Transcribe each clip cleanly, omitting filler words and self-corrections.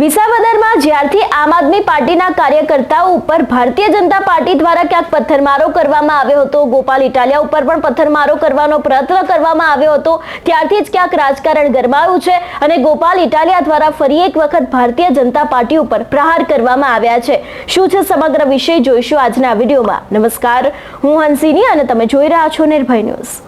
વિસાવદરમાં જ્યારથી આમ આદમી પાર્ટીના કાર્યકર્તાઓ ઉપર ભારતીય જનતા પાર્ટી દ્વારા ક્યાંક પથ્થરમારો કરવામાં આવ્યો હતો, ગોપાલ ઇટાલિયા ઉપર પણ પથ્થરમારો કરવાનો પ્રયત્ન કરવામાં આવ્યો હતો, ત્યારથી જ ક્યાંક રાજકારણ ગરમાયું છે અને ગોપાલ ઇટાલિયા દ્વારા ફરી એક વખત ભારતીય જનતા પાર્ટી ઉપર પ્રહાર કરવામાં આવ્યા છે। શું છે સમગ્ર વિષય જોઈશું આજના વિડીયોમાં। નમસ્કાર, હું હંસિની અને તમે જોઈ રહ્યા છો નિર્ભય ન્યૂઝ।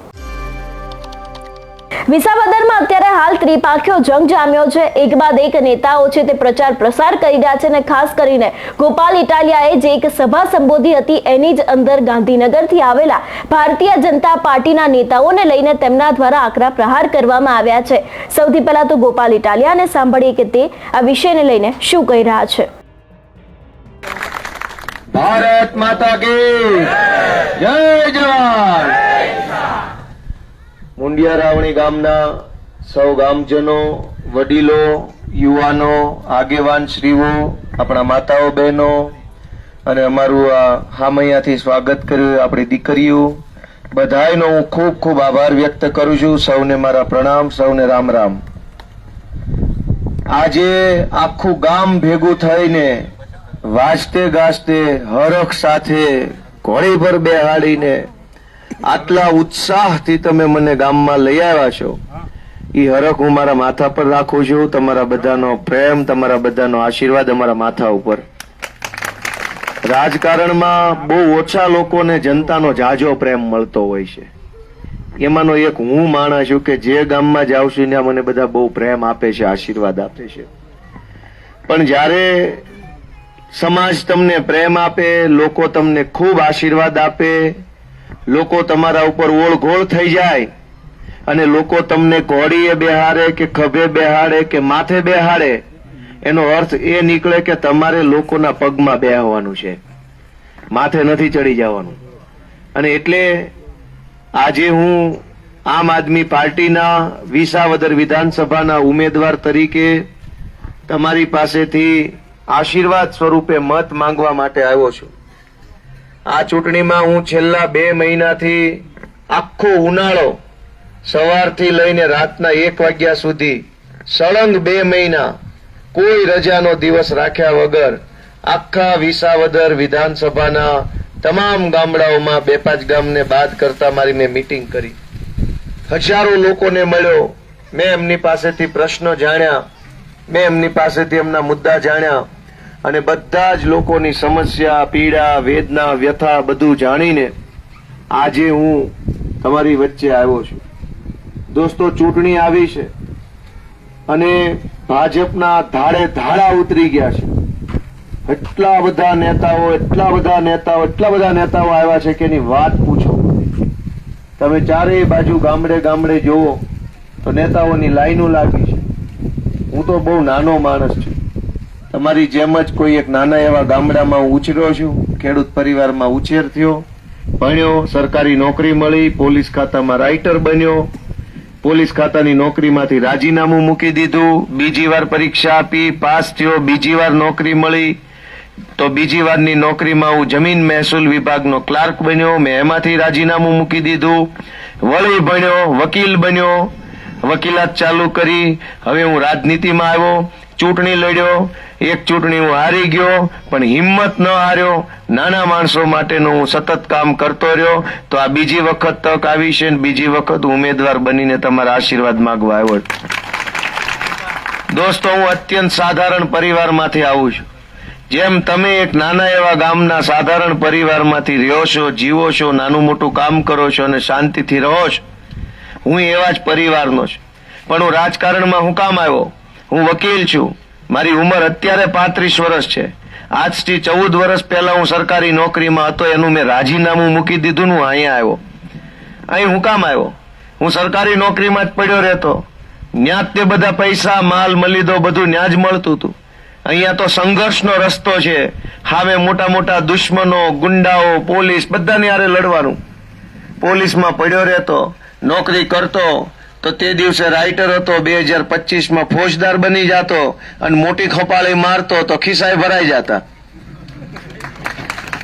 વિસાવદરમાં અત્યારે હાલ ત્રિપાંખીયો જંગ જામ્યો છે। એક બાદ એક નેતાઓ છે તે પ્રચાર પ્રસાર કરી રહ્યા છે અને ખાસ કરીને ગોપાલ ઇટાલિયાએ જે એક સભા સંબોધી હતી એની જ અંદર ગાંધીનગરથી આવેલા ભારતીય જનતા પાર્ટીના નેતાઓને લઈને તેમના દ્વારા આકરા પ્રહાર કરવામાં આવ્યા છે। સૌથી પહેલા તો ગોપાલ ઇટાલિયાને સાંભળીએ કે તે આ વિષયને લઈને શું કહી રહ્યા છે। ભારત માતા કી જય જવાન। મુંડિયા રાવણી ગામના સૌ ગામજનો, વડીલો, યુવાનો, આગેવાન શ્રીઓ, આપણા માતાઓ બહેનો અને અમારું આ હામૈયાથી સ્વાગત કર્યું આપણી દીકરીઓ, બધાયનો હું ખૂબ ખૂબ આભાર વ્યક્ત કરું છું। સૌને મારા પ્રણામ, સૌને રામ રામ। આજે આખું ગામ ભેગું થઈને વાજતે ગાજતે હરખ સાથે ઘોડી પર બેહાડીને આટલા ઉત્સાહથી તમે મને ગામમાં લઈ આવ્યા છો, એ હરખ હું મારા માથા પર રાખું છું। તમારા બધાનો પ્રેમ, તમારા બધાનો આશીર્વાદ અમારા માથા ઉપર। રાજકારણમાં બહુ ઓછા લોકોને જનતાનો જાજો પ્રેમ મળતો હોય છે, એમાંનો એક હું માણસ છું કે જે ગામમાં જાઉં છું ત્યાં મને બધા બહુ પ્રેમ આપે છે, આશીર્વાદ આપે છે। પણ જ્યારે સમાજ તમને પ્રેમ આપે, લોકો તમને ખૂબ આશીર્વાદ આપે, લોકો તમારા ઉપર ઓળઘોળ થઈ જાય અને લોકો તમને ઘોડીએ બેહાડે કે ખભે બેહાડે કે માથે બેહાડે, એનો અર્થ એ નીકળે કે તમારે લોકોના પગમાં બેહવાનું છે, માથે નથી ચડી જવાનું। અને એટલે આજે હું આમ આદમી પાર્ટીના વિસાવદર વિધાનસભાના ઉમેદવાર તરીકે તમારી પાસેથી આશીર્વાદ સ્વરૂપે મત માંગવા માટે આવ્યો છું। આ ચૂંટણીમાં હું છેલ્લા 2 મહિનાથી આખો ઉનાળો સવારથી લઈને રાતના 1 વાગ્યા સુધી સળંગ 2 મહિના કોઈ રજાનો દિવસ રાખ્યા વગર આખા વિસાવદર વિધાનસભાના તમામ ગામડાઓમાં 2-5 ગામને બાદ કરતા મારી મેં મીટિંગ કરી, હજારો લોકોને મળ્યો, મેં એમની પાસેથી પ્રશ્નો જાણ્યા, મેં એમની પાસેથી એમના મુદ્દા જાણ્યા અને બધા જ લોકોની સમસ્યા, પીડા, વેદના, વ્યથા બધું જાણીને આજે હું તમારી વચ્ચે આવ્યો છું। દોસ્તો, ચૂંટણી આવી છે અને ભાજપના ધાડે ધાડા ઉતરી ગયા છે। એટલા બધા નેતાઓ આવ્યા છે કે એની વાત પૂછો। તમે ચારેય બાજુ ગામડે ગામડે જોવો તો નેતાઓની લાઈનો લાગી છે। હું તો બહુ નાનો માણસ છું, તમારી જેમ જ કોઈ એક નાના એવા ગામડામાં હું ઉછર્યો છું, ખેડૂત પરિવારમાં ઉછેર થયો, ભણ્યો, સરકારી નોકરી મળી, પોલીસ ખાતામાં રાઇટર બન્યો, પોલીસ ખાતાની નોકરીમાંથી રાજીનામું મૂકી દીધું, બીજી વાર પરીક્ષા આપી, પાસ થયો, બીજી વાર નોકરી મળી તો બીજી વારની નોકરીમાં હું જમીન મહેસૂલ વિભાગનો ક્લાર્ક બન્યો, મેં એમાંથી રાજીનામું મૂકી દીધું, વળી ભણ્યો, વકીલ બન્યો, વકીલાત ચાલુ કરી, હવે હું રાજનીતિમાં આવ્યો, ચૂંટણી લડ્યો, એક ચૂંટણી હું હારી ગયો પણ હિંમત ન હાર્યો, નાના માણસો માટેનું હું સતત કામ કરતો રહ્યો। તો આ બીજી વખત તક આવી છે, બીજી વખત ઉમેદવાર બનીને તમારા આશીર્વાદ માંગવા આવ્યો। દોસ્તો, હું અત્યંત સાધારણ પરિવારમાંથી આવું છું। જેમ તમે એક નાના એવા ગામના સાધારણ પરિવારમાંથી રહ્યો છો, જીવો છો, નાનું મોટું કામ કરો છો અને શાંતિથી રહો છો, હું એવા જ પરિવારનો છું। પણ હું રાજકારણમાં હું કામ આવ્યો? હું વકીલ છું, મારી ઉંમર અત્યારે 35 વર્ષ છે। આજથી 14 વર્ષ પહેલા હું સરકારી નોકરીમાં હતો, એનું મેં રાજીનામું મૂકી દીધું, હું અહીંયા આવ્યો। અહીં હું કામ આવ્યો? હું સરકારી નોકરીમાં જ પડ્યો રહેતો, ન્યા જ તે બધા પૈસા, માલ, મલીદો બધું ન્યા જ મળતું હતું। અહીંયા તો સંઘર્ષનો રસ્તો છે, સામે મોટા મોટા દુશ્મનો, ગુંડાઓ, પોલીસ બધાની હારે લડવાનું। પોલીસમાં પડ્યો રહેતો, નોકરી કરતો તો તે દિવસે રાઇટર હતો, 2025માં ફોજદાર બની જતો અને મોટી ખપાળી મારતો તો ખિસ્સાએ ભરાઈ જતા।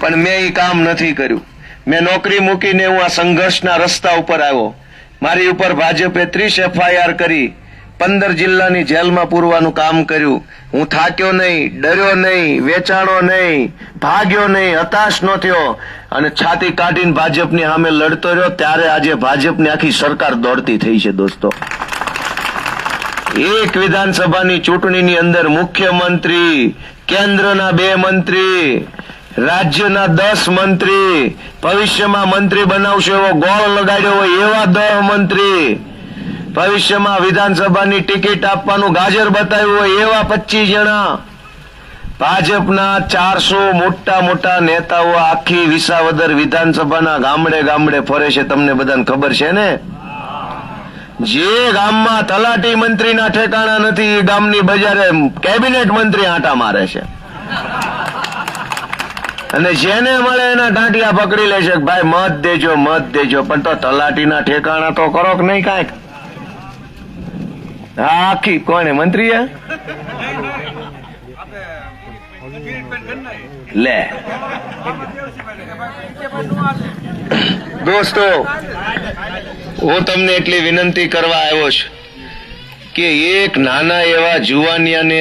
પણ મેં એ કામ નથી કર્યું। મેં નોકરી મૂકીને હું આ સંઘર્ષના રસ્તા ઉપર આવ્યો। મારી ઉપર ભાજપે 30 FIR કરી, 15 જિલ્લાની જેલમાં પૂરવાનું કામ કર્યું. હું થાક્યો નહીં, ડર્યો નહીં, વેચાણો નહીં, ભાગ્યો નહીં, હતાશ ન થયો અને છાતી કાઢીને ભાજપની સામે લડતો રહ્યો. ત્યારે આજે ભાજપની આખી સરકાર દોડતી થઈ છે દોસ્તો. એક વિધાનસભાની ચૂંટણીની અંદર મુખ્યમંત્રી, કેન્દ્રના 2 મંત્રી, રાજ્યના 10 મંત્રી, ભવિષ્યમાં મંત્રી બનાવશે એવો ગોળ લગાડ્યો હોય એવા 10 મંત્રી, ભવિષ્યમાં વિધાનસભાની ટિકિટ આપવાનું ગાજર બતાવ્યું હોય એવા 25 જણા, ભાજપના 400 મોટા મોટા નેતાઓ આખી વિસાવદર વિધાનસભાના ગામડે ગામડે ફરે છે. તમને બધાને ખબર છે ને? જે ગામમાં તલાટી મંત્રીના ઠેકાણા નથી એ ગામની બજારે કેબિનેટ મંત્રી આંટા મારે છે અને જેને મળે એના ટાંટિયા પકડી લે છે કે ભાઈ મત દેજો, મત દેજો. પણ તો તલાટીના ઠેકાણા તો કરો કે નહીં કાંઈક? આખી કોને મંત્રી લે દોસ્તો, હું તમને એટલી વિનંતી કરવા આવ્યો છું કે એક નાના એવા જુવાનિયાને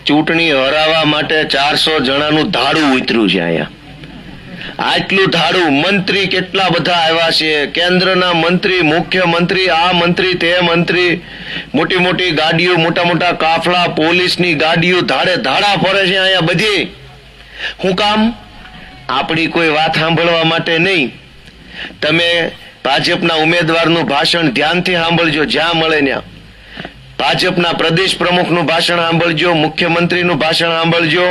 ચૂંટણી હરાવવા માટે 400 જણાનું ધાડું ઉતર્યું છે અહીંયા. આટલું ધાડું, મંત્રી કેટલા બધા આવ્યા છે, કેન્દ્રના મંત્રી, મુખ્યમંત્રી, આ મંત્રી, તે મંત્રી, મોટી મોટી ગાડીઓ, મોટા મોટા કાફલા, પોલીસની ગાડીઓ ધાડે ધાડા ફરે છે અહીંયા બધી. શું કામ? આપણી કોઈ વાત સાંભળવા માટે નહીં. તમે ભાજપના ઉમેદવારનું ભાષણ ધ્યાનથી સાંભળજો, જ્યાં મળે ત્યાં. ભાજપના પ્રદેશ પ્રમુખનું ભાષણ સાંભળજો, મુખ્યમંત્રીનું ભાષણ સાંભળજો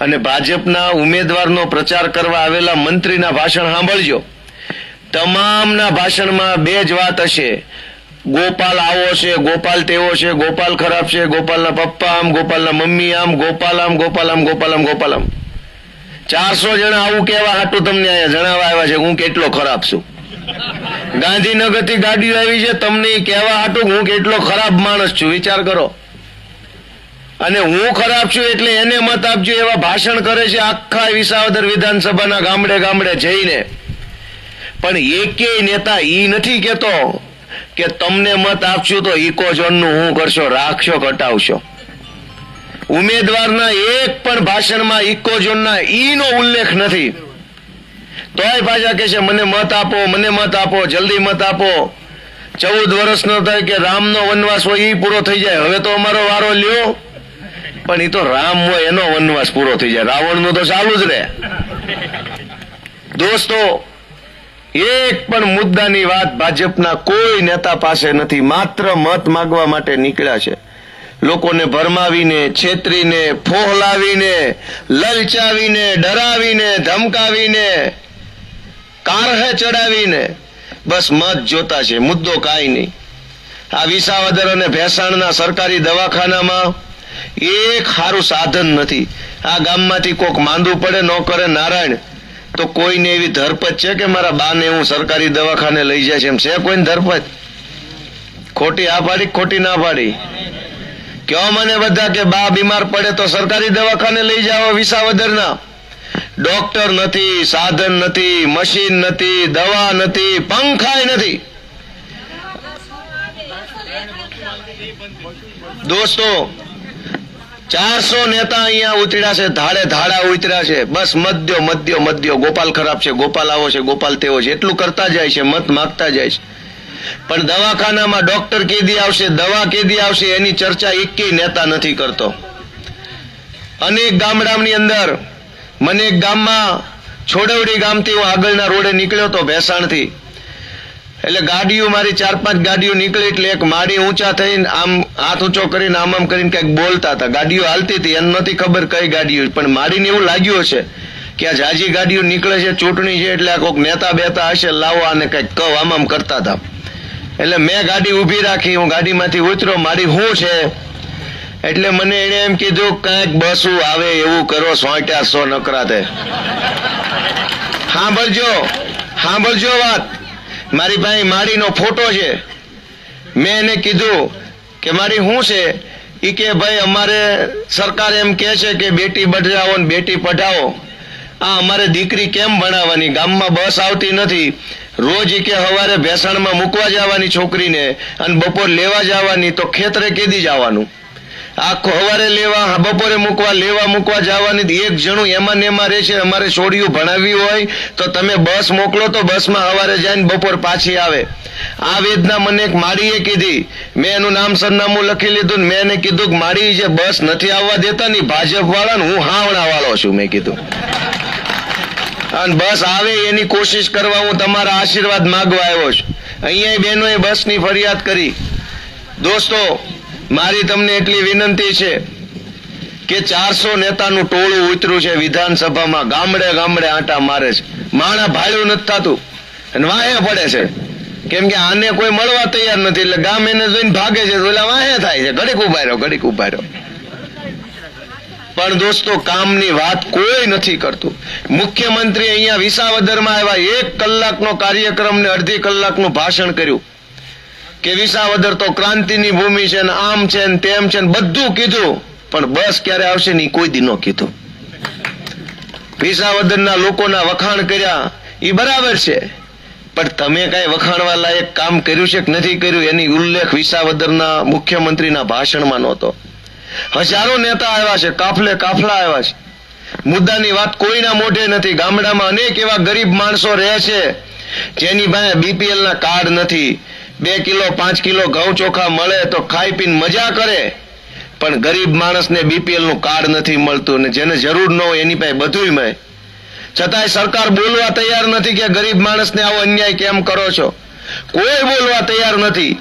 અને ભાજપના ઉમેદવારનો પ્રચાર કરવા આવેલા મંત્રીના ભાષણ સાંભળજો. તમામના ભાષણમાં 2 જ વાત હશે: ગોપાલ આવો છે, ગોપાલ તેવો છે, ગોપાલ ખરાબ છે, ગોપાલના પપ્પા આમ, ગોપાલના મમ્મી આમ, ગોપાલ આમ, ગોપાલ આમ, ગોપાલ આમ, ગોપાલ આમ. 400 જણા આવું કેવા હાટું તમને અહીંયા જણાવવા આવ્યા છે હું કેટલો ખરાબ છું. ગાંધીનગરથી ગાડીઓ આવી છે તમને કહેવા હાટું હું કેટલો ખરાબ માણસ છું. વિચાર કરો. અને હું ખરાબ છું એટલે એને મત આપજો એવા ભાષણ કરે છે આખા વિસાવદર વિધાનસભાના ગામડે ગામડે જઈને. પણ એકેય નેતા ઈ નથી કેતો કે તમને મત આપશું તો ઇકોઝોનનું શું કરશો, રાખશો, ઘટાવશો. ઉમેદવારના એક પણ ભાષણમાં ઇકોઝોનના ઈનો ઉલ્લેખ નથી. તોય પાછા કે છે મને મત આપો, મને મત આપો, જલ્દી મત આપો. 14 વર્ષનો થાય કે રામનો વનવાસ હોય એ પૂરો થઈ જાય, હવે તો અમારો વારો લ્યો. પણ એ તો રામ હોય એનો વનવાસ પૂરો થઈ જાય, રાવણનો તો ચાલુ જ રહે. દોસ્તો, એક પણ મુદ્દાની વાત ભાજપના કોઈ નેતા પાસે નથી. માત્ર મત માંગવા માટે નીકળ્યા છે. લોકોને ભરમાવીને, છેતરીને, ફોહલાવીને, લલચાવીને, ડરાવીને, ધમકાવીને, કારહે ચડાવીને બસ મત જોતા છે, મુદ્દો કાંઈ નહીં. આ વિસાવદર અને ભેસાણના સરકારી દવાખાનામાં એક સારું સાધન નથી. આ ગામમાંથી કોક માંદું પડે ન કરે નારાયણ તો કોઈને એવી ધરપત છે કે મારા બાને હું સરકારી દવાખાને લઈ જાય છે? એમ છે કોઈને ધરપત? ખોટી આ પાડી, ખોટી ના પાડી? કયો મને બધા કે બા બીમાર પડે તો સરકારી દવાખાને લઈ જાઓ. વિસાવદરના ડોક્ટર નથી, સાધન નથી, મશીન નથી, દવા નથી, પંખાય નથી. દોસ્તો, 400 નેતા અહીંયા ઉતર્યા છે, ધાડે ધાડા ઉતર્યા છે. બસ મત દ્યો. ગોપાલ ખરાબ છે, ગોપાલ આવો છે, ગોપાલ તેવો છે, એટલું કરતા જાય છે, મત માગતા જાય છે. પણ દવાખાનામાં ડોક્ટર કેદી આવશે, દવા કેદી આવશે એની ચર્ચા એકેય નેતા નથી કરતો. અનેક ગામડાની અંદર, મને એક ગામમાં છોડવડી ગામથી હું આગળના રોડે નીકળ્યો હતો ભેસાણથી. એટલે ગાડીઓ મારી 4-5 ગાડીઓ નીકળી એટલે એક માડી ઊંચા થઈને આમ હાથ ઊંચો કરીને આમ કરીને કંઈક બોલતા હતા. ગાડીઓ હાલતી હતી, એને નથી ખબર કઈ ગાડીઓ, પણ માડીને એવું લાગ્યું હશે કે આ જાજી ગાડીઓ નીકળે છે, ચૂંટણી છે એટલે આ કોઈક નેતા બેતા હશે, લાવો આને કંઈક કહો, આમ કરતા હતા. એટલે મેં ગાડી ઊભી રાખી, હું ગાડીમાંથી ઉતર્યો. મારી શું છે એટલે મને એને એમ કીધું કંઈક બસું આવે એવું કરો, 100 નકરાતે. સાંભળજો વાત. મારી પાસે માડીનો ફોટો છે. મેં એને કીધું કે મારી શું છે? ઈ કે ભાઈ અમારે સરકાર એમ કે છે કે બેટી બચાવો ને બેટી પઢાવો. આ અમારે દીકરી કેમ ભણાવવાની? ગામમાં બસ આવતી નથી, રોજ ઈ કે સવારે ભેસાણમાં મૂકવા જવાની છોકરીને અને બપોર લેવા જવાની, તો ખેતરે કેદી જવાનું? આખો સવારે લેવા, બપોરે મૂકવા જવાની. એક જણું એમાં ને એમાં રહેશે. અમારે છોડીયું ભણાવવી હોય તો તમે બસ મોકલો તો બસમાં સવારે જાય બપોર પાછી આવે. આ વેદના મને એક માળીએ કીધી. મેં એનું નામ સરનામું લખી લીધું ને મેં એને કીધું કે માળી જે બસ નથી આવવા દેતા ની ભાજપ વાળા ને, હું હાવણા વાળો છું મેં કીધું, અને બસ આવે એની કોશિશ કરવા હું તમારા આશીર્વાદ માંગવા આવ્યો છું. અહીંયા બહેનોએ બસની ફરિયાદ કરી. દોસ્તો, મારી તમને એટલી વિનંતી છે કે 400 નેતાનું ટોળું ઉતર્યું છે વિધાનસભામાં, ગામડે ગામડે આંટા મારે છે. માણા ભાડું નથી થતું અને વાહે પડે છે, કેમ કે આને કોઈ મળવા તૈયાર નથી, એટલે ગામ એને જોઈને ભાગે છે, ઓલા વાહે થાય છે, ઘડીક ઉભા રહ્યો. પણ દોસ્તો, કામની વાત કોઈ નથી કરતું. મુખ્યમંત્રી અહીંયા વિસાવદરમાં આવ્યા, 1 કલાકનો કાર્યક્રમ ને અડધી કલાકનું ભાષણ કર્યું કે વિસાવદર તો ક્રાંતિની ભૂમિ છે ને આમ છે ને તેમ છે ને બધું કીધું, પણ બસ ક્યારે આવશે ને કોઈ દી ન કીધું. વિસાવદરના લોકોના વખાણ કર્યા, એ બરાબર છે, પણ તમે કઈ વખાણવા લાયક કામ કર્યું છે કે નથી કર્યું એની ઉલ્લેખ વિસાવદરના મુખ્યમંત્રીના ભાષણમાં નહોતો. હજારો નેતા આવ્યા છે, કાફલા આવ્યા છે, મુદ્દાની વાત કોઈના મોઢે નથી. ગામડામાં અનેક એવા ગરીબ માણસો રહે છે જેની પાસે બીપીએલ ના કાર્ડ નથી. 2 કિલો 5 કિલો ઘઉં ચોખા મળે તો ખાઈ પીને મજા કરે, પણ ગરીબ માણસને બીપીએલ નું કાર્ડ નથી મળતું, ને જેને જરૂર ન હોય એની પાસે બધુંય મળે. છતાંય સરકાર બોલવા તૈયાર નથી કે ગરીબ માણસને આવો અન્યાય કેમ કરો છો. કોઈ બોલવા તૈયાર નથી.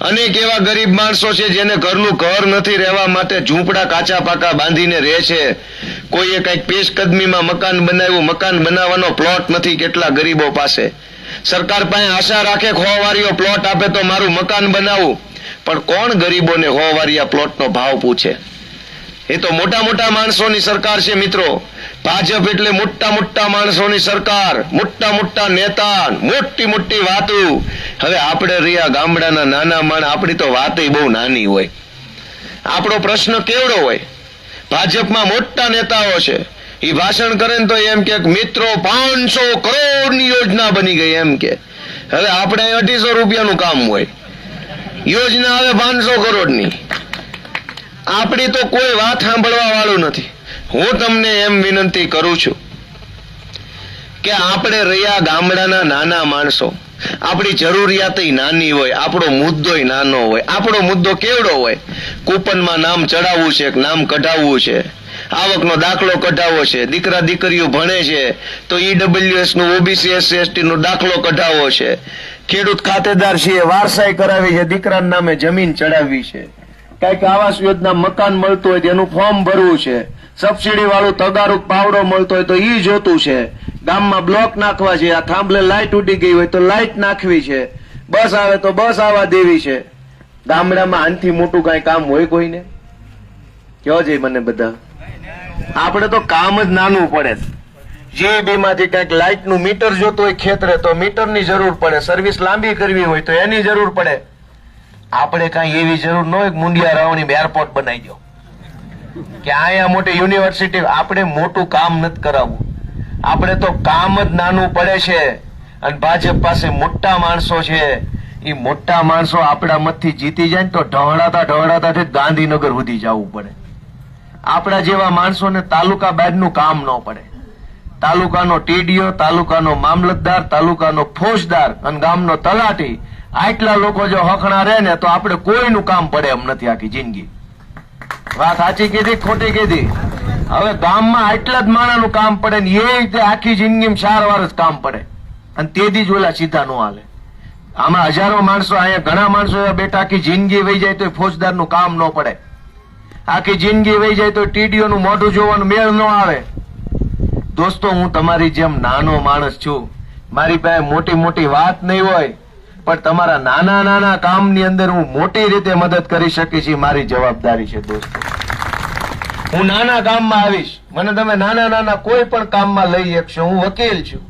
અનેક એવા ગરીબ માણસો છે જેને ઘરનું ઘર નથી, રહેવા માટે ઝૂંપડા કાચા પાકા બાંધીને રહે છે. કોઈએ કઈક પેશકદમીમાં મકાન બનાવ્યું, મકાન બનાવવાનો પ્લોટ નથી કેટલા ગરીબો પાસે. સરકાર પાસે આશા રાખે 100 વારીઓ પ્લોટ આપે તો મારું મકાન બનાવું, પણ કોણ ગરીબોને 100 વારીયા પ્લોટનો ભાવ પૂછે? એ તો મોટા મોટા માણસોની સરકાર છે મિત્રો. ભાજપ એટલે મોટા મોટા માણસોની સરકાર, મોટા મોટા નેતા, મોટી મોટી વાતો. હવે આપણે રહ્યા ગામડાના નાના માણસ, આપણી તો વાત બહુ નાની હોય. આપણો પ્રશ્ન કેવડો હોય? ભાજપમાં મોટા નેતાઓ છે, એ ભાષણ કરે ને તો એમ કે મિત્રો 500 કરોડની યોજના બની ગઈ એમ કે. હવે આપણે 250 રૂપિયાનું કામ હોય, યોજના આવે 500 કરોડની. આપણી તો કોઈ વાત સાંભળવા વાળું નથી. હું તમને એમ વિનંતી કરું છું કે આપણે રહ્યા ગામડાના નાના માણસો, આપણી જરૂરિયાત નાની હોય, આપણો મુદ્દો નાનો હોય. આપણો મુદ્દો કેવડો હોય? કૂપનમાં નામ ચડાવવું છે, નામ કઢાવવું છે, આવકનો દાખલો કઢાવવો છે, દીકરા દીકરીઓ ભણે છે તો ઈડબ્લ્યુએસ નું, ઓબીસી એસસી એસટી નો દાખલો કઢાવવો છે, ખેડૂત ખાતેદાર છે વારસાઈ કરાવી છે, દીકરાના નામે જમીન ચડાવવી છે, કઈક આવાસ યોજના મકાન મળતું હોય તેનું ફોર્મ ભરવું છે, સબસિડી વાળું તગારું પાવડો મળતો હોય તો ઈ જોતું છે, ગામમાં બ્લોક નાખવા છે, આ થાંભલે લાઈટ ઉડી ગઈ હોય તો લાઈટ નાખવી છે, બસ આવે તો બસ આવવા દેવી છે. ગામડામાં આનથી મોટું કઈ કામ હોય કોઈને? કયો છે મને બધા? આપણે તો કામ જ નાનું પડે. જીબી માંથી કઈક લાઈટ નું મીટર જોતું હોય ખેતરે તો મીટર ની જરૂર પડે, સર્વિસ લાંબી કરવી હોય તો એની જરૂર પડે. આપણે કઈ એવી જરૂર ન હોય કે મુંડિયા રાવણી એરપોર્ટ બનાવી દો કે અહીંયા મોટી યુનિવર્સિટી. આપણે મોટું કામ નથી કરાવવું, આપણે તો કામ જ નાનું પડે છે. અને ભાજપ પાસે મોટા માણસો છે, એ મોટા માણસો આપણા મતથી જીતી જાય ને તો ઢવડાતા ગાંધીનગર સુધી જવું પડે. આપણા જેવા માણસોને તાલુકા બાદનું કામ ન પડે. તાલુકાનો ટીડીઓ, તાલુકાનો મામલતદાર, તાલુકાનો ફોજદાર અને ગામનો તલાટી, આટલા લોકો જો હખણા રહે ને તો આપણે કોઈનું કામ પડે એમ નથી આખી જિંદગી. વાત સાચી કીધી ખોટી કીધી? હવે ગામમાં આટલા જ માણાનું કામ પડે ને એ રીતે આખી જિંદગીમાં 4 વાર જ કામ પડે, અને તેથી જ ઓલા સીધા ન હાલે. આમાં હજારો માણસો, અહીંયા ઘણા માણસો એવા બેઠા આખી જિંદગી વહી જાય તો ફોજદારનું કામ ન પડે, આખી જિંદગી વહી જાય તો ટીડીઓ નું મોઢું જોવાનું મેળ ન આવે. દોસ્તો, હું તમારી જેમ નાનો માણસ છું, મારી પાસે મોટી મોટી વાત નહીં હોય, પણ તમારા નાના નાના કામની અંદર હું મોટી રીતે મદદ કરી શકીશ, એ મારી જવાબદારી છે. દોસ્તો, હું નાના કામમાં આવીશ, મને તમે નાના નાના કોઈ પણ કામમાં લઈ શકશો. હું વકીલ છું,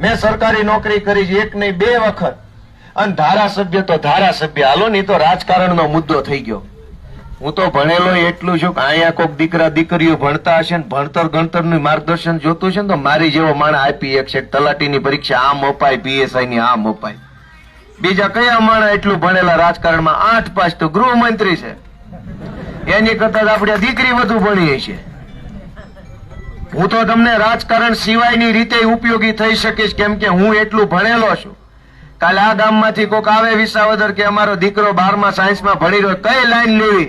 મેં સરકારી નોકરી કરી છે 1 નહીં 2 વખત, અને ધારાસભ્ય તો ધારાસભ્ય, હાલો નહીં તો રાજકારણનો મુદ્દો થઈ ગયો. હું તો ભણેલો એટલું છું કે અહીંયા કોઈક દીકરા દીકરીઓ ભણતા હશે ને ભણતર ગણતરનું માર્ગદર્શન જોતું છે ને તો મારી જેવો માણસ આપી શકશે. તલાટીની પરીક્ષા આમ અપાય, પીએસઆઈ ની આમ અપાય. બીજા કયા માણસ એટલું ભણેલા રાજકારણમાં 8 પાસ તો ગૃહમંત્રી છે, એની કરતા આપણી દીકરી વધુ ભણી છે. હું તો તમને રાજકારણ સિવાયની રીતે ઉપયોગી થઈ શકીશ, કેમ કે હું એટલું ભણેલો છું. કાલે આ ગામમાંથી કોઈક આવે વિસાવદર કે અમારો દીકરો 12મા સાયન્સમાં ભણી રહ્યો, કઈ લાઈન લેવી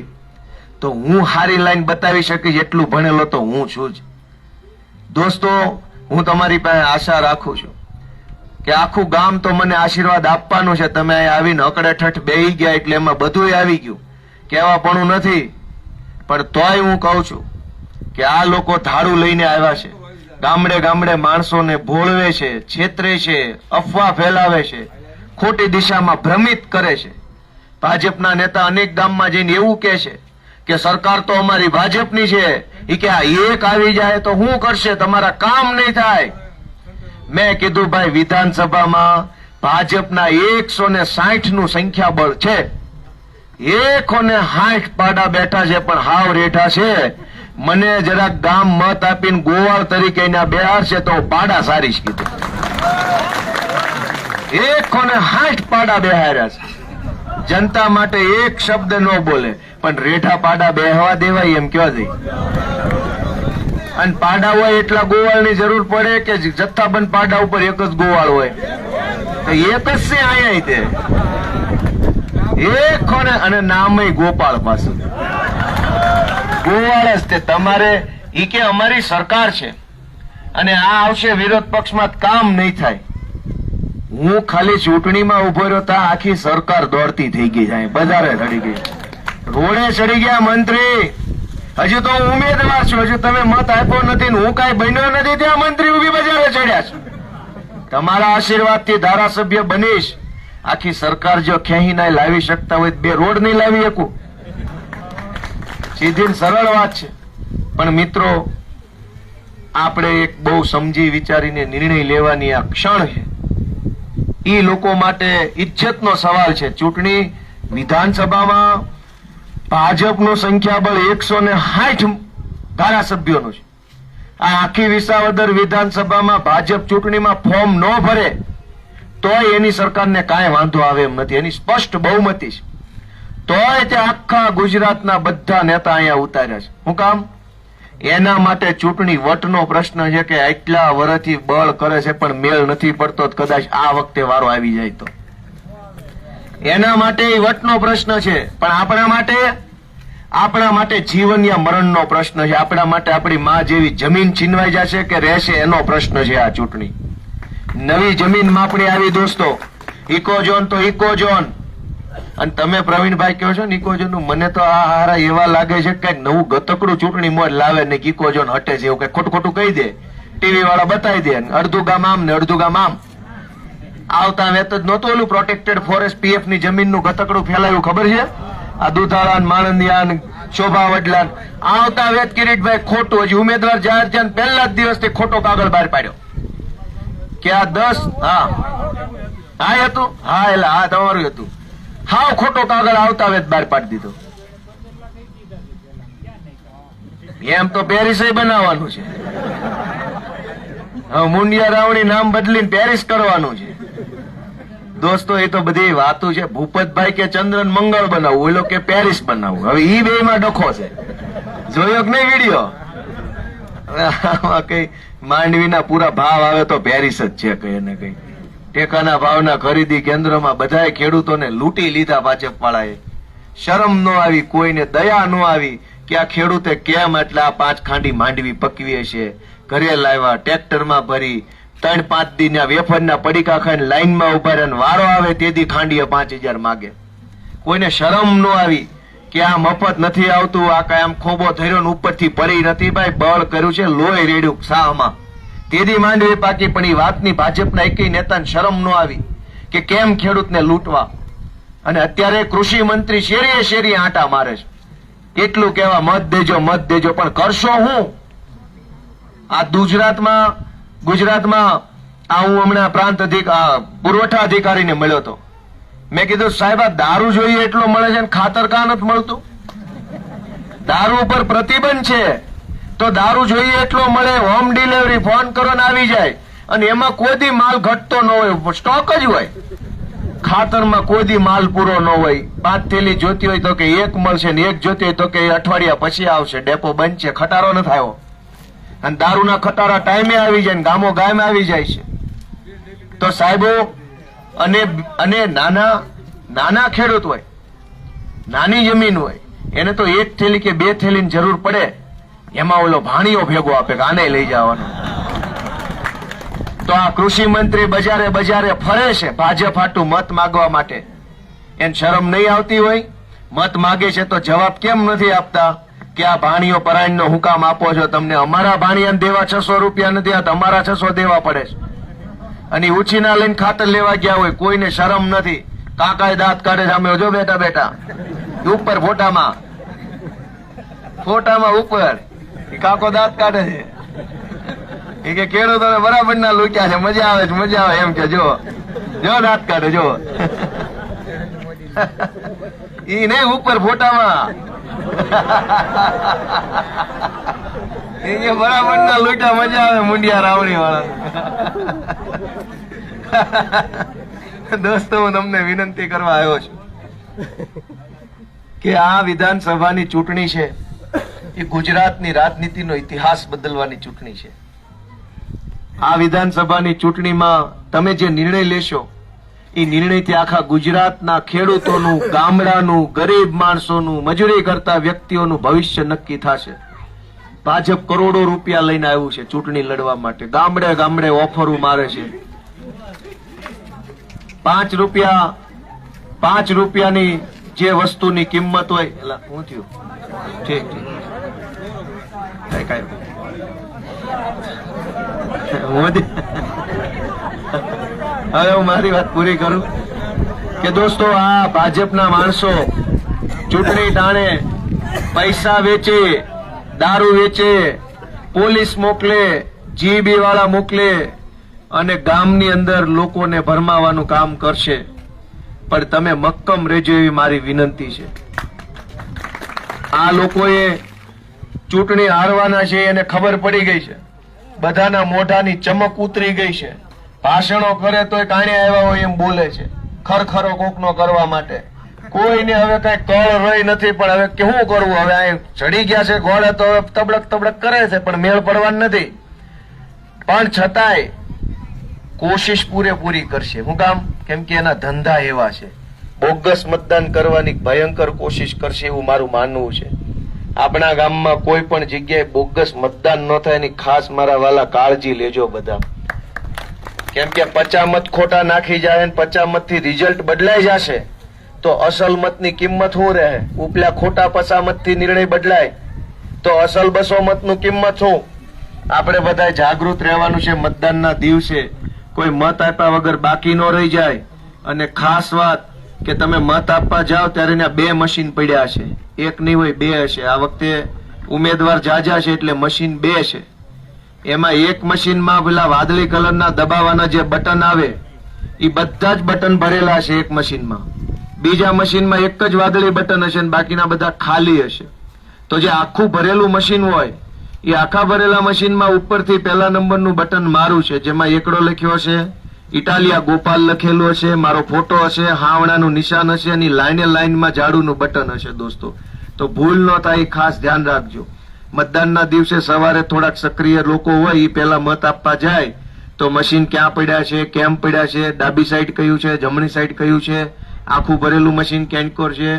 તો હું સારી લાઈન બતાવી શકીશ. એટલું ભણેલો તો હું છું જ. દોસ્તો, હું તમારી પાસે આશા રાખું છું કે આખું ગામ તો મને આશીર્વાદ આપવાનું છે. તમે અહીં આવીને અકડેઠઠ બેહી ગયા એટલે એમાં બધું આવી ગયું, કહેવાપણું નથી. પણ તોય હું કહું છું કે આ લોકો ધાડું લઈને આવ્યા છે, ગામડે ગામડે માણસોને ભોળવે છે, છેતરે છે, અફવા ફેલાવે છે, ખોટી દિશામાં ભ્રમિત કરે છે. ભાજપના નેતા અનેક ગામમાં જઈને એવું કહે છે કે સરકાર તો અમારી ભાજપની છે, એ કે આ એક આવી જાય તો શું કરશે, તમારા કામ નહીં થાય. મેં કીધું ભાઈ, વિધાનસભામાં ભાજપના 160 નું સંખ્યાબળ છે, 160 પાડા બેઠા છે પણ હાવ રેઠા છે. મને જરાક ગામ મત આપીને ગોવાળ તરીકે એના બેહાર છે તો પાડા સારીશ કીધું. 160 પાડા બેહાર્યા છે. જનતા માટે એક શબ્દ ન બોલે પણ રેઠા પાડા બેહવા દેવાય એમ કયો જઈ. અને પાડા હોય એટલા ગોવાળની જરૂર પડે કે જથ્થાબંધ પાડા ઉપર એક જ ગોવાળ હોય તો એક જ છે અહીંયા તે એક ખોને. અને નામય ગોપાળ પાછું ગોવાળ જ તે. તમારે ઈ કે અમારી સરકાર છે અને આ આવશે વિરોધ પક્ષમાં કામ નહીં થાય. હું ખાલી ચૂંટણીમાં ઉભો રહ્યો તા આખી સરકાર દોડતી થઈ ગઈ જાય, બજારે ચડી ગઈ, રોડે ચડી ગયા મંત્રી. હજુ તો હું ઉમેદવાર છું, હજુ તમે મત આપ્યો નથી, હું કઈ બન્યો નથી, ત્યાં મંત્રી ઉભી બજારે ચડ્યા છે. તમારા આશીર્વાદથી ધારાસભ્ય બનીશ. આખી સરકાર જો ખેહી ના લાવી શકતા હોય 2 રોડ નહીં લાવી શકું. સીધી સરળ વાત છે. પણ મિત્રો, આપણે એક બહુ સમજી વિચારીને નિર્ણય લેવાની આ ક્ષણ છે. એ લોકો માટે ઇજ્જતનો સવાલ છે. ચૂંટણી વિધાનસભામાં ભાજપનું સંખ્યાબળ 160 ધારાસભ્યોનું છે. આ આખી વિસાવદર વિધાનસભામાં ભાજપ ચૂંટણીમાં ફોર્મ ન ભરે તોય એની સરકારને કાંઈ વાંધો આવે એમ નથી. એની સ્પષ્ટ બહુમતી છે. તોય તે આખા ગુજરાતના બધા નેતા અહીંયા ઉતાર્યા છે. શું કામ? એના માટે ચૂંટણી વટનો પ્રશ્ન છે કે એટલા વર્ષથી બળ કરે છે પણ મેળ નથી પડતો. કદાચ આ વખતે વારો આવી જાય તો એના માટે વટનો પ્રશ્ન છે. પણ આપણા માટે જીવન યા મરણનો પ્રશ્ન છે. આપણા માટે આપણી માં જેવી જમીન છીનવાઈ જશે કે રહેશે એનો પ્રશ્ન છે આ ચૂંટણી. નવી જમીન માપણી આવી દોસ્તો. ઇકોઝોન તો ઇકોઝોન. અને તમે પ્રવીણભાઈ કહો છો ને ઇકોઝોન નું, મને તો આ હારા એવા લાગે છે કે નવું ગતકડું ચૂંટણી મોજ લાવે ને ઇકોઝોન હટે છે એવું કઈ ખોટું ખોટું કહી દે, ટીવી વાળા બતાવી દે, અડધું ગામ આમ ને અડધું ગામ આમ. આવતા વેત જ નહોતું ઓલું પ્રોટેક્ટેડ ફોરેસ્ટ પીએફ ની જમીનનું ગતકડું ફેલાયું, ખબર છે? આ દુધાળા, માણંદિયા, શોભા વડલા. આવતા વેત કિરીટભાઈ ખોટું, હજી ઉમેદવાર જાહેર થયા પહેલા જ દિવસથી ખોટો કાગળ બહાર પાડ્યો કે આ 10 હા હતું, હા એટલે હા તમારું હતું. હાવ ખોટો કાગળ આવતા વેત બહાર પાડી દીધો. એમ તો પેરિસ બનાવવાનું છે. હવે મુંડિયા રાવણી નામ બદલીને પેરિસ કરવાનું છે. દોસ્તો, એ તો બધી વાતો છે. ભૂપતભાઈ કે ચંદ્રન મંગળ બનાવવું, ઓલો કે પેરિસ બનાવવું. હવે ઈ 2 માં ડખો છે. જોયો કે નહીં વિડીયો? આમાં કઈ માંડવીના પૂરા ભાવ આવે તો પેરિસ જ છે. કઈ ને કઈ ટેકાના ભાવના ખરીદી કેન્દ્રમાં બધાએ ખેડૂતોને લૂંટી લીધા ભાજપ વાળાએ. શરમ ન આવી, કોઈને દયા ન આવી કે આ ખેડૂતે કેમ એટલે આ 5 ખાંડી માંડવી પકવી છે, ઘરે લાવ્યા, ટ્રેક્ટરમાં ભરી 3-5 દિનના વેફરના પડીકા ખાઈને લાઈનમાં ઉભા રહે, વારો આવે તેથી ખાંડીએ 5000 માગે. કોઈને શરમ ન આવી કે આ મફત નથી આવતું, આ કઈ આમ ખોબો ધર્યો ને ઉપરથી પડી નથી. ભાઈ, બળ કર્યું છે, લોહી રેડ્યું સાહમાં, તેથી માંડવી પાકી. પણ એ વાતની ભાજપના એકેય નેતાને શરમ ન આવી કે કેમ ખેડૂતને લૂંટવા. અને અત્યારે કૃષિ મંત્રી શેરીએ શેરીએ આંટા મારે છે. કેટલું કેવા મત દેજો, મત દેજો, પણ કરશો હું? આ ગુજરાતમાં આ હું હમણાં પુરવઠા અધિકારીને મળ્યો હતો. મેં કીધું, સાહેબ આ દારૂ જોઈએ એટલો મળે છે ને ખાતર કાં નથી મળતું? દારૂ પર પ્રતિબંધ છે તો દારૂ જોઈએ એટલો મળે, હોમ ડિલિવરી, ફોન કરો ને આવી જાય. અને એમાં કોઈ દી માલ ઘટતો ન હોય, સ્ટોક જ હોય. ખાતરમાં કોઈ દી માલ પૂરો ન હોય. 5 થેલી જોતી હોય તો કે 1 મળશે ને 1 જોતી હોય તો કે અઠવાડિયા પછી આવશે. ડેપો બંધ છે, ખટારો ન થયો. અને દારૂના ખટારા ટાઈમે આવી જાય ને ગામો ગામ આવી જાય છે. તો સાહેબો અને નાના ખેડૂત હોય, નાની જમીન હોય, એને તો 1 થેલી કે 2 થેલીની જરૂર પડે, એમાં ઓલો ભાણીઓ ભેગો આપે કે આને લઈ જવાનો. તો આ કૃષિ મંત્રી બજારે બજારે ફરે છે ભાજપ હાટુ મત માગવા માટે. એને શરમ નહીં આવતી હોય? મત માગે છે તો જવાબ કેમ નથી આપતા કે આ ભાણીઓ પરાયણનો હુકામ આપો છો? તમને અમારા ભાણિયાને દેવા 600 રૂપિયા નથી, આ તમારા 600 દેવા પડે છે. અને ઉછીના લઈને ખાતર લેવા ગયા હોય, કોઈને શરમ નથી. કાકાએ દાંત કાઢે સામે જો બેટા બેટા ઉપર ફોટામાં ઉપર કાકો દાંત કાઢે છે. એ કે ખેડૂતોને બરાબર ના લૂટ્યા છે, મજા આવે છે, મજા આવે એમ કે જો દાંત કાઢે જો. ઈ નહીં ઉપર ફોટામાં એ બરાબર ના લૂટ્યા, મજા આવે મુંડિયા રાવણી વાળા. દોસ્તો, હું તમને વિનંતી કરવા આવ્યો છું કે આ વિધાનસભાની ચૂંટણી છે એ ગુજરાતની રાજનીતિનો ઇતિહાસ બદલવાની ચૂંટણી છે. આ વિધાનસભાની ચૂંટણીમાં તમે જે નિર્ણય લેશો એ નિર્ણયથી આખા ગુજરાતના ખેડૂતોનું, ગામડાનું, ગરીબ માણસોનું, મજૂરી કરતા વ્યક્તિઓનું ભવિષ્ય નક્કી થશે. ભાજપ કરોડો રૂપિયા લઈને આવ્યું છે ચૂંટણી લડવા માટે. ગામડે ગામડે ઓફરો મારે છે. 5 રૂપિયાની જે વસ્તુની કિંમત હોય, એટલે શું થયું? ઠીક હવે હું મારી વાત પૂરી કરું કે દોસ્તો, આ ભાજપના માણસો ચૂંટણી ટાણે પૈસા વેચે, દારૂ વેચે, પોલીસ મોકલે, જીબી વાળા મોકલે અને ગામની અંદર લોકોને ભરમાવાનું કામ કરશે. પણ તમે મક્કમ રહેજો એવી મારી વિનંતી છે. આ લોકોએ ચૂંટણી હારવાના છે એને ખબર પડી ગઈ છે. બધાના મોઢાની ચમક ઉતરી ગઈ છે. ભાષણો કરે તોય કાણે આવ્યા હોય એમ બોલે છે, ખરખરો કોકનો કરવા માટે. કોઈને હવે કઈ કળ રહી નથી. પણ હવે કેવું કરવું? હવે અહીં ચડી ગયા છે ઘોડે તો હવે તબડક કરે છે પણ મેળ પડવાનું નથી. પણ છતાંય કોશિશ પૂરેપૂરી કરશે. હું કામ? કેમ કે એના ધંધા એવા છે. બોગસ મતદાન કરવાની ભયંકર કોશિશ કરશે એવું મારું માનવું છે. આપણા ગામમાં કોઈ પણ જગ્યાએ બોગસ મતદાન ન થાય એની ખાસ મારા વાલા કાળજી લેજો બધા. કેમ કે 50 મત ખોટા નાખી જાય અને 50 મતથી રિઝલ્ટ બદલાઈ જશે તો અસલ મતની કિંમત શું રહે? ઉપલા ખોટા 50 મતથી નિર્ણય બદલાય તો અસલ 200 મતનું કિંમત શું? આપણે બધા જાગૃત રહેવાનું છે. મતદાનના દિવસે કોઈ મત આપ્યા વગર બાકી ન રહી જાય. અને ખાસ વાત કે તમે મત આપવા જાઓ ત્યારે એના 2 મશીન પડ્યા છે, 1 નહીં હોય 2 હશે. આ વખતે ઉમેદવાર જાજા છે એટલે મશીન 2 છે. એમાં એક મશીનમાં પેલા વાદળી કલરના દબાવવાના જે બટન આવે એ બધા જ બટન ભરેલા છે એક મશીનમાં. બીજા મશીનમાં એક જ વાદળી બટન હશે અને બાકીના બધા ખાલી હશે. તો જે આખું ભરેલું મશીન હોય એ આખા ભરેલા મશીનમાં ઉપરથી પહેલા નંબરનું બટન મારું છે, જેમાં એકડો લખ્યો હશે, ઇટાલિયા ગોપાલ લખેલું હશે, મારો ફોટો હશે, હાવણાનું નિશાન હશે અને લાઈનમાં ઝાડુનું બટન હશે. દોસ્તો, તો ભૂલ ન થાય ખાસ ધ્યાન રાખજો. મતદાનના દિવસે સવારે થોડાક સક્રિય લોકો હોય એ પહેલા મત આપવા જાય તો મશીન ક્યાં પડ્યા છે, કેમ પડ્યા છે, ડાબી સાઈડ કયું છે, જમણી સાઈડ કયું છે, આખું ભરેલું મશીન કેન્કોર છે,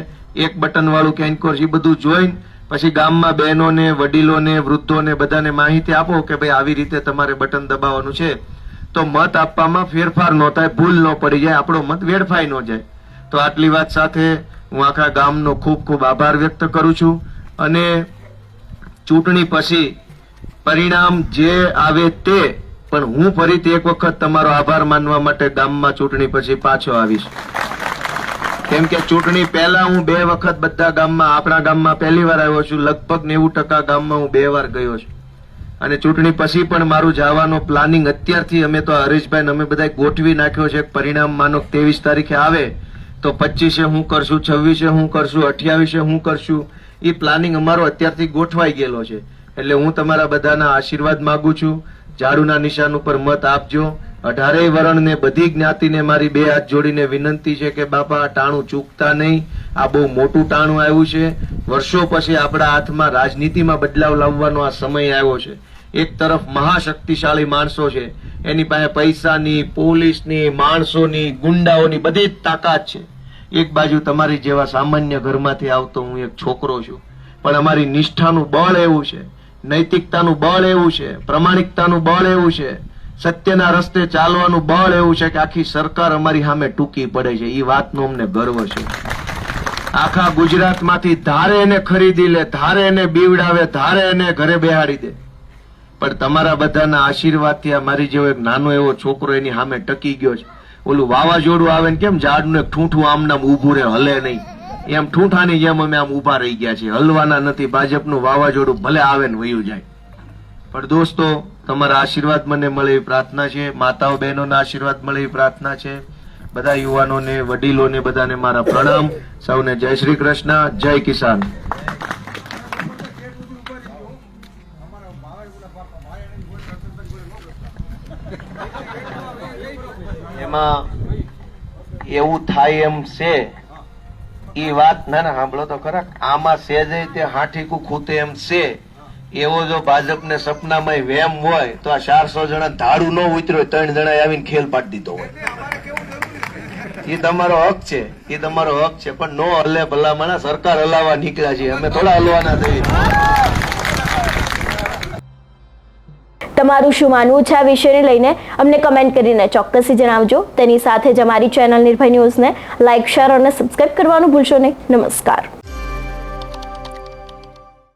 એક બટન વાળું કેન્કોર છે, એ બધું જોઈને પછી ગામમાં બહેનોને, વડીલોને, વૃદ્ધોને બધાને માહિતી આપો કે ભાઈ આવી રીતે તમારે બટન દબાવવાનું છે. તો મત આપવામાં ફેરફાર ન થાય, ભૂલ ન પડી જાય, આપણો મત વેડફાઈ ન જાય. તો આટલી વાત સાથે હું આખા ગામનો ખૂબ ખૂબ આભાર વ્યક્ત કરું છું. અને ચૂંટણી પછી પરિણામ જે આવે તે, પણ હું ફરીથી એક વખત તમારો આભાર માનવા માટે ગામમાં ચૂંટણી પછી પાછો આવીશ. કેમ કે ચૂંટણી પહેલા હું 2 વખત બધા ગામમાં, આપણા ગામમાં પહેલી વાર આવ્યો છું. લગભગ 90% ગામમાં હું 2 વાર ગયો છું. અને ચૂંટણી પછી પણ મારું જવાનો પ્લાનિંગ અત્યારથી અમે તો હરીશભાઈ અમે બધા ગોઠવી નાખ્યો છે. પરિણામ માનો 23 તારીખે આવે તો 25 હું કરશું, 26 હું કરશું, 28 હું કરશું, એ પ્લાનિંગ અમારો અત્યારથી ગોઠવાઈ ગયેલો છે. એટલે હું તમારા બધાના આશીર્વાદ માંગુ છું. ઝાડુના નિશાન ઉપર મત આપજો. 18 વર્ણને બધી જ્ઞાતિને મારી 2 હાથ જોડીને વિનંતી છે કે બાપા ટાણું ચૂકતા નહીં. આ બહુ મોટું ટાણું આવ્યું છે. વર્ષો પછી આપણા હાથમાં રાજનીતિમાં બદલાવ લાવવાનો આ સમય આવ્યો છે. એક તરફ મહાશક્તિશાળી માણસો છે, એની પાસે પૈસાની, પોલીસની, માણસોની, ગુંડાઓની બધી જ તાકાત છે. એક બાજુ તમારી જેવા સામાન્ય ઘરમાંથી આવતો હું એક છોકરો છું, પણ અમારી નિષ્ઠાનું બળ એવું છે, નૈતિકતાનું બળ એવું છે, પ્રમાણિકતાનું બળ એવું છે, સત્યના રસ્તે ચાલવાનું બળ એવું છે કે આખી સરકાર અમારી સામે ટૂંકી પડે છે. એ વાતનો અમને ગર્વ છે. આખા ગુજરાતમાંથી ધારે એને ખરીદી લે, ધારે એને બીવડાવે, ધારે એને ઘરે બેહાડી દે, પણ તમારા બધાના આશીર્વાદથી આ મારી જેવો એક નાનો એવો છોકરો એની સામે ટકી ગયો છે. ઓલું વાવાઝોડું આવે ને કેમ ઝાડનું એક ઠૂંઠું આમ નામ ઊભું રહે, હલે નહીં, એમ ઠૂંઠાની જેમ અમે આમ ઊભા રહી ગયા છીએ. હલવાના નથી. ભાજપનું વાવાઝોડું ભલે આવે ને વયું જાય, પણ દોસ્તો તમારા આશીર્વાદ મને મળે એવી પ્રાર્થના છે. માતાઓ બહેનોના આશીર્વાદ મળે એવી પ્રાર્થના છે. બધા યુવાનોને, વડીલોને બધાને મારા પ્રણામ. સૌને જય શ્રી કૃષ્ણ, જય કિસાન. એમાં એવું થાય એમ છે એ વાત ના સાંભળો તો ખરા. આમાં સેજે તે હાઠીકું ખૂતે એમ છે. એવો જો ભાજપને સપનામાં વેમ હોય તો આ 400 જણા ધાડું ન ઉતર્યો, 3 જણા આવીને ખેલ પાડી દીધો હોય. એ તમારો હક છે, એ તમારો હક છે, પણ નો હલે ભલામણા. સરકાર હલાવવા નીકળ્યા છે, અમે થોડા હલવાના થઈ. તમારું શું માનવું છે આ વિષયને લઈને અમને કમેન્ટ કરીને ચોક્કસથી જણાવજો. તેની સાથે જ અમારી ચેનલ નિર્ભય ન્યૂઝને લાઇક, શેર અને સબસ્ક્રાઇબ કરવાનું ભૂલશો નહીં. નમસ્કાર.